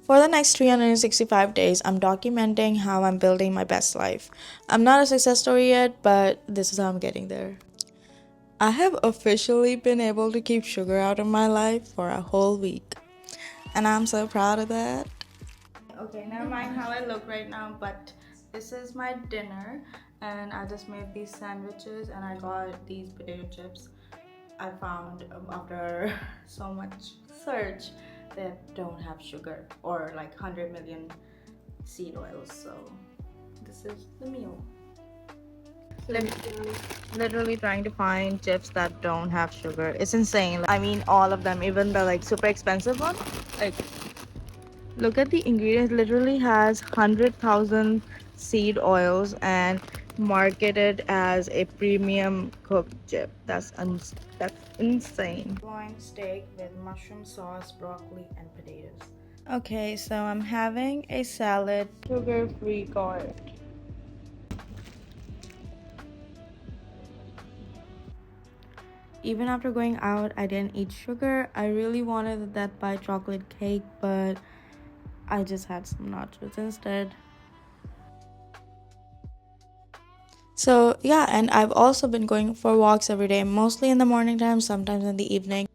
For the next 365 days, I'm documenting how I'm building my best life. I'm not a success story yet, but this is how I'm getting there. I have officially been able to keep sugar out of my life for a whole week, and I'm so proud of that. Okay, never mind how I look right now, but this is my dinner, and I just made these sandwiches and I got these potato chips. I found after so much search that don't have sugar or like 100 million seed oils. So this is the meal. Literally trying to find chips that don't have sugar. It's insane. I mean, all of them, even the like super expensive one. Like, look at the ingredients. Literally has 100,000 seed oils and marketed as a premium cooked chip. That's insane. Loin steak with mushroom sauce, broccoli, and potatoes. Okay, so I'm having a salad, sugar-free carb. Even after going out, I didn't eat sugar. I really wanted that white chocolate cake, but I just had some nachos instead. So, yeah, and I've also been going for walks every day, mostly in the morning time, sometimes in the evening.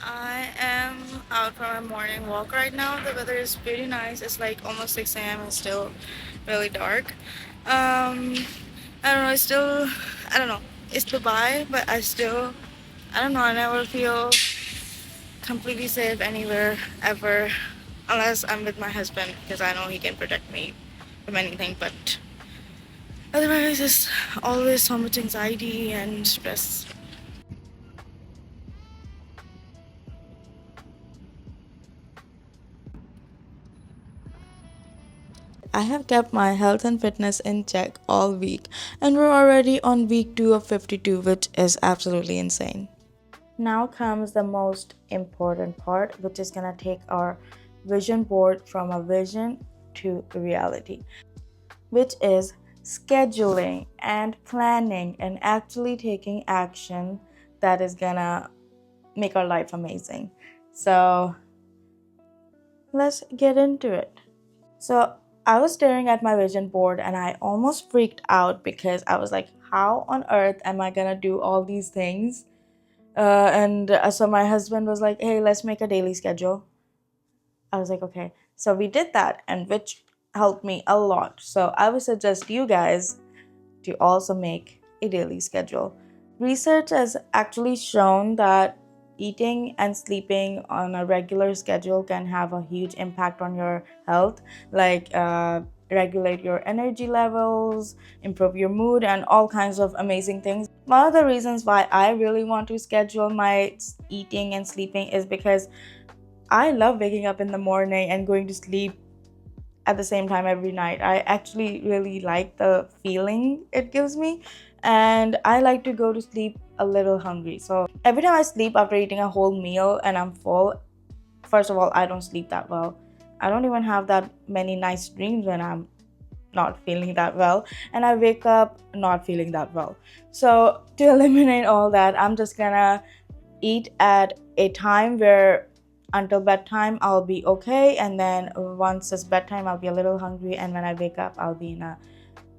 I am out for my morning walk right now. The weather is pretty nice. It's like almost 6 a.m. and still really dark. Um, I don't know, I don't know, it's Dubai, but I don't know, I never feel completely safe anywhere ever unless I'm with my husband because I know he can protect me from anything, but otherwise it's always so much anxiety and stress. I have kept my health and fitness in check all week, and we're already on week 2 of 52, which is absolutely insane. Now comes the most important part, which is gonna take our vision board from a vision to reality, which is scheduling and planning and actually taking action that is gonna make our life amazing. So let's get into it. So I was staring at my vision board and I almost freaked out because I was like, how on earth am I gonna do all these things? And so my husband was like, hey, let's make a daily schedule. I was like, okay. So we did that, and which helped me a lot. So I would suggest you guys to also make a daily schedule. Research has actually shown that eating and sleeping on a regular schedule can have a huge impact on your health, like regulate your energy levels, improve your mood, and all kinds of amazing things. One of the reasons why I really want to schedule my eating and sleeping is because I love waking up in the morning and going to sleep at the same time every night. I actually really like the feeling it gives me, and I like to go to sleep a little hungry. So every time I sleep after eating a whole meal and I'm full, first of all, I don't sleep that well. I don't even have that many nice dreams when I'm not feeling that well, and I wake up not feeling that well. So to eliminate all that, I'm just gonna eat at a time where until bedtime I'll be okay, and then once it's bedtime I'll be a little hungry, and when I wake up I'll be in a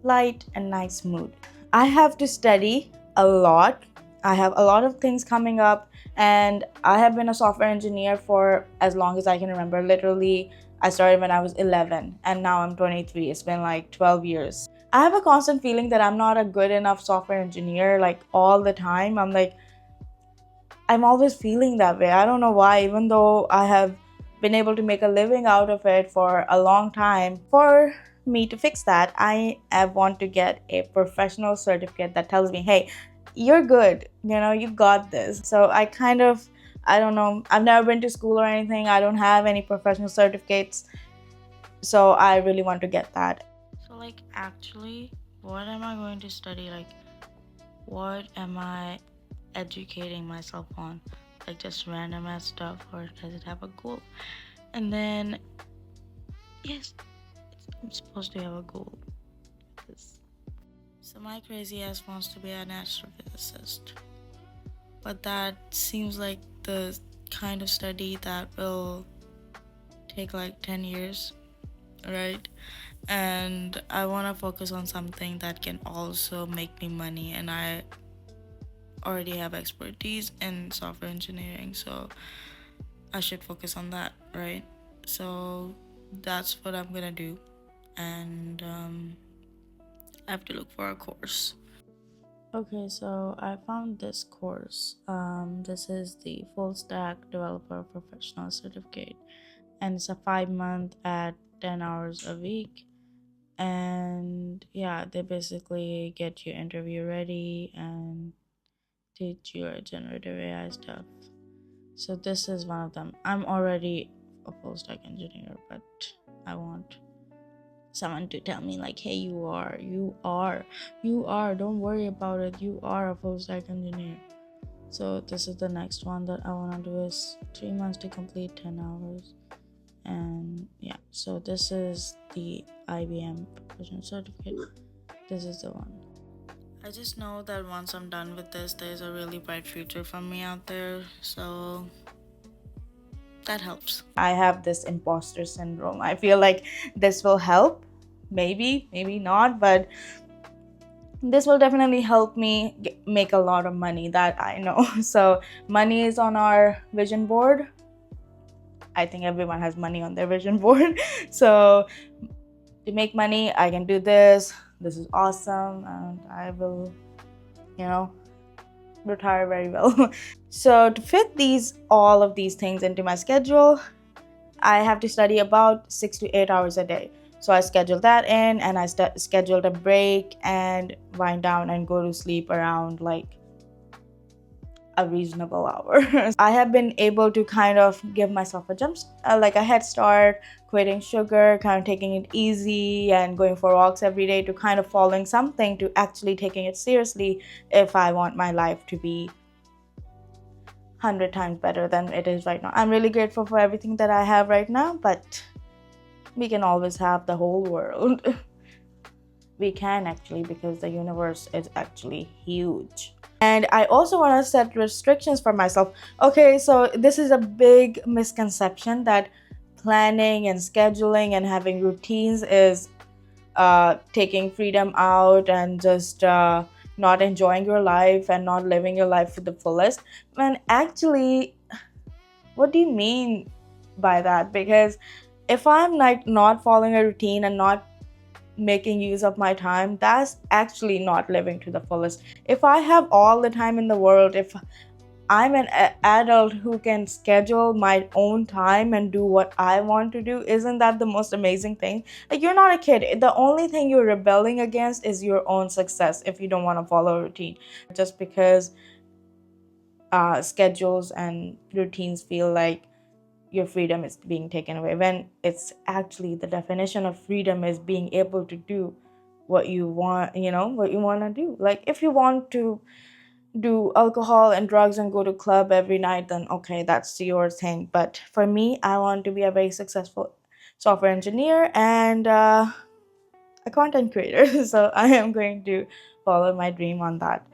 light and nice mood. I have to study a lot. I have a lot of things coming up, and I have been a software engineer for as long as I can remember. Literally, I started when I was 11 and now I'm 23. It's been like 12 years. I have a constant feeling that I'm not a good enough software engineer, like all the time. I'm always feeling that way. I don't know why, even though I have been able to make a living out of it for a long time. For me to fix that, I want to get a professional certificate that tells me, hey, you're good, you got this. So I don't know, I've never been to school or anything, I don't have any professional certificates, so I really want to get that. So, like, actually, what am I going to study? Like, what am I educating myself on? Like just random ass stuff, or does it have a goal? And then, yes, I'm supposed to have a goal. So my crazy ass wants to be an astrophysicist, but that seems like the kind of study that will take like 10 years, right? And I want to focus on something that can also make me money, and I already have expertise in software engineering, so I should focus on that, right? So that's what I'm gonna do, and I have to look for a course. Okay, so I found this course. This is the Full Stack Developer Professional Certificate, and it's a 5 month at 10 hours a week. And yeah, they basically get you interview ready and teach you generative AI stuff. So this is one of them. I'm already a full stack engineer, but I want someone to tell me like, hey, you are, don't worry about it, you are a full stack engineer. So this is the next one that I want to do, is 3 months to complete 10 hours. And yeah, so this is the IBM professional certificate. This is the one. I just know that once I'm done with this, there's a really bright future for me out there, so that helps. I have this imposter syndrome. I feel like this will help. Maybe not, but this will definitely help me make a lot of money, that I know. So money is on our vision board. I think everyone has money on their vision board. So to make money, I can do this. This is awesome, and I will, retire very well. So to fit all of these things into my schedule, I have to study about 6 to 8 hours a day. So I scheduled that in, and I scheduled a break and wind down and go to sleep around like a reasonable hour. I have been able to kind of give myself like a head start, quitting sugar, kind of taking it easy and going for walks every day, to kind of following something, to actually taking it seriously if I want my life to be 100 times better than it is right now. I'm really grateful for everything that I have right now, but we can always have the whole world. We can actually, because the universe is actually huge. And I also want to set restrictions for myself. Okay, so this is a big misconception that planning and scheduling and having routines is taking freedom out and just not enjoying your life and not living your life to the fullest. When actually, what do you mean by that? Because if I'm like not following a routine and not making use of my time, that's actually not living to the fullest. If I have all the time in the world, if I'm an adult who can schedule my own time and do what I want to do, isn't that the most amazing thing? Like, you're not a kid. The only thing you're rebelling against is your own success if you don't want to follow a routine. Just because schedules and routines feel like your freedom is being taken away, when it's actually the definition of freedom is being able to do what you want, what you want to do. Like, if you want to do alcohol and drugs and go to club every night, then okay, that's your thing. But for me, I want to be a very successful software engineer and a content creator. So I am going to follow my dream on that.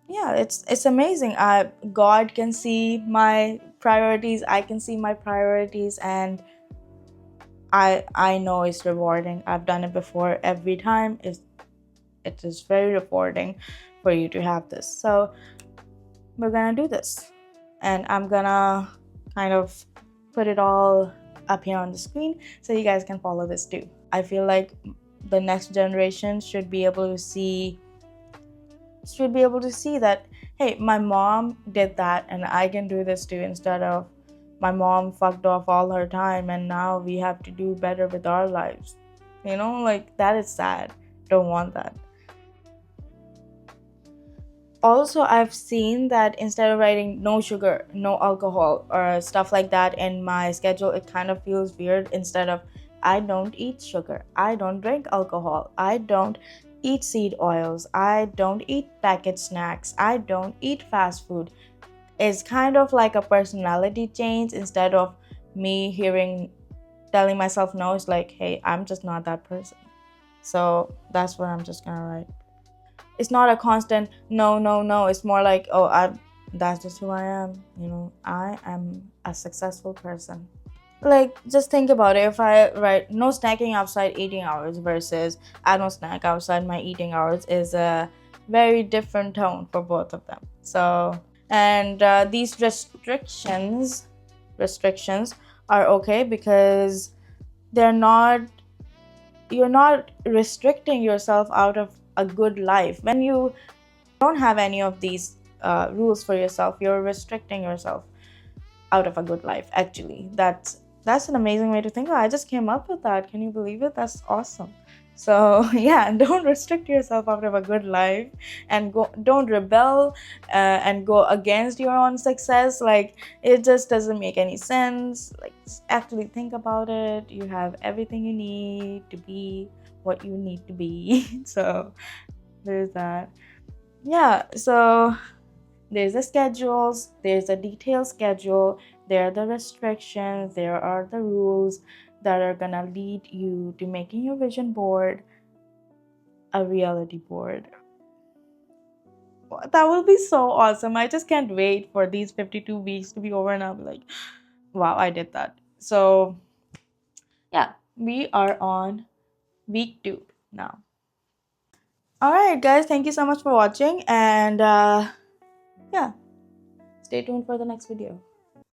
Yeah, it's amazing. God can see my priorities, I can see my priorities, and I know it's rewarding. I've done it before. Every time it is very rewarding for you to have this. So we're gonna do this, and I'm gonna kind of put it all up here on the screen so you guys can follow this too. I feel like the next generation should be able to see that, hey, my mom did that and I can do this too, instead of my mom fucked off all her time and now we have to do better with our lives. Like, that is sad. Don't want that. Also, I've seen that instead of writing no sugar, no alcohol, or stuff like that in my schedule, it kind of feels weird. Instead of, I don't eat sugar, I don't drink alcohol, I don't eat seed oils, I don't eat packet snacks, I don't eat fast food. It's kind of like a personality change. Instead of me telling myself no, it's like, hey, I'm just not that person. So that's what I'm just gonna write. It's not a constant no, no, no. It's more like, that's just who I am. I am a successful person. Like, just think about it. If I write no snacking outside eating hours versus I don't snack outside my eating hours is a very different tone for both of them. So, and these restrictions are okay because they're not you're not restricting yourself out of a good life. When you don't have any of these rules for yourself, you're restricting yourself out of a good life. Actually, that's an amazing way to think. I just came up with that. Can you believe it? That's awesome. So yeah, don't restrict yourself out of a good life, and don't rebel and go against your own success. Like, it just doesn't make any sense. Like, actually think about it. You have everything you need to be what you need to be. So there's that. Yeah, so there's the schedules, there's a detailed schedule, there are the restrictions, there are the rules that are gonna lead you to making your vision board a reality board. That will be so awesome. I just can't wait for these 52 weeks to be over, and I'll be like, wow, I did that. So yeah, we are on week 2 now. All right, guys, thank you so much for watching, and yeah, stay tuned for the next video.